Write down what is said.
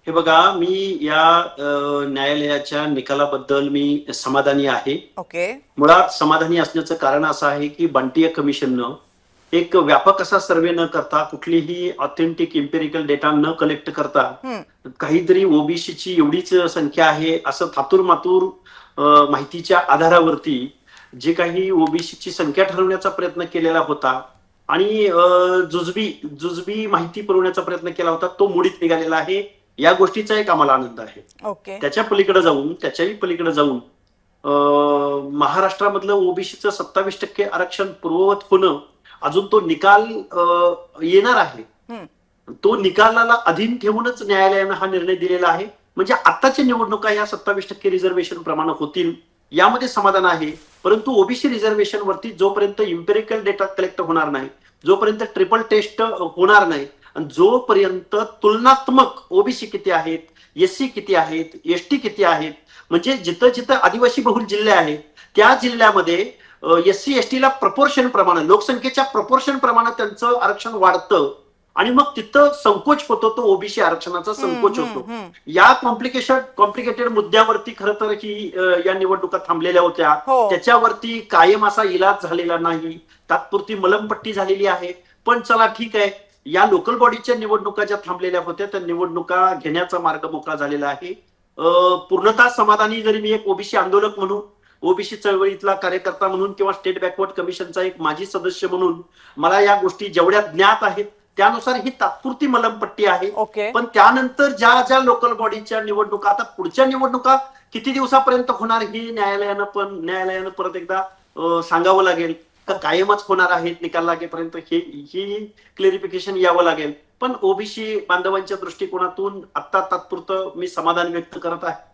हे बघा, मी या न्यायालयाच्या निकालाबद्दल मी समाधानी आहे. ओके. मुळात समाधानी असण्याचं कारण असं आहे, की बांटिया कमिशननं एक व्यापक असा सर्व्हे न करता, कुठलीही ऑथेंटिक इम्पेरिकल डेटा न कलेक्ट करता, हं. काहीतरी ओबीसीची एवढीच संख्या आहे असं थातूर-मातूर माहितीच्या आधारावरती जे काही ओबीसीची संख्या ठरवण्याचा प्रयत्न केलेला होता आणि जुजबी जुजबी माहिती पुरवण्याचा प्रयत्न केला होता, तो मोडीत निघालेला आहे. या गोष्टीचा एक आम्हाला आनंद आहे. ओके. त्याच्याही पलीकडे जाऊन महाराष्ट्रामधलं ओबीसीचं 27% आरक्षण पूर्ववत होणं, अजून तो निकाल येणार आहे. हं. तो निकालाला अधीन ठेवूनच न्यायालयानं हा निर्णय दिलेला आहे. म्हणजे आताच्या निवडणुका या 27% रिझर्वेशन प्रमाणे होतील यामध्ये समाधान आहे. परंतु ओबीसी रिझर्वेशन वरती जोपर्यंत इम्पेरिकल डेटा कलेक्ट होणार नाही, जोपर्यंत ट्रिपल टेस्ट होणार नाही आणि जोपर्यंत तुलनात्मक ओबीसी किती आहेत, एससी किती आहेत, एसटी किती आहेत, म्हणजे जिथं जिथं आदिवासी बहुल जिल्हे आहेत त्या जिल्ह्यामध्ये एससी एसटीला प्रपोर्शन प्रमाणे, लोकसंख्येच्या प्रपोर्शन प्रमाणे त्यांचं आरक्षण वाढतं आणि मग तिथं संकोच होतो, तो ओबीसी आरक्षणाचा संकोच होतो. या कॉम्प्लिकेटेड मुद्द्यावरती खरं तर ही या निवडणुका थांबलेल्या होत्या. हो. त्याच्यावरती कायम असा इलाज झालेला नाही, तात्पुरती मलमपट्टी झालेली आहे. पण चला ठीक आहे, या लोकल बॉडीच्या निवडणुका ज्या थांबलेल्या होत्या त्या निवडणुका घेण्याचा मार्ग मोकळा झालेला आहे. पूर्णतः समाधानी जरी मी एक ओबीसी आंदोलक म्हणून, ओबीसी चळवळीतला कार्यकर्ता म्हणून किंवा स्टेट बॅकवर्ड कमिशनचा एक माजी सदस्य म्हणून मला या गोष्टी जेवढ्या ज्ञात आहेत त्यानुसार ही तात्पुरती मलमपट्टी आहे. ओके. पण त्यानंतर ज्या ज्या लोकल बॉडीच्या निवडणुका, आता पुढच्या निवडणुका किती दिवसापर्यंत होणार ही न्यायालयानं परत एकदा सांगावं लागेल का कायमच होणार आहेत निकाल लागेपर्यंत, ही क्लेरिफिकेशन यावं लागेल. पण ओबीसी बांधवांच्या दृष्टिकोनातून आता तात्पुरतं मी समाधान व्यक्त करत आहे.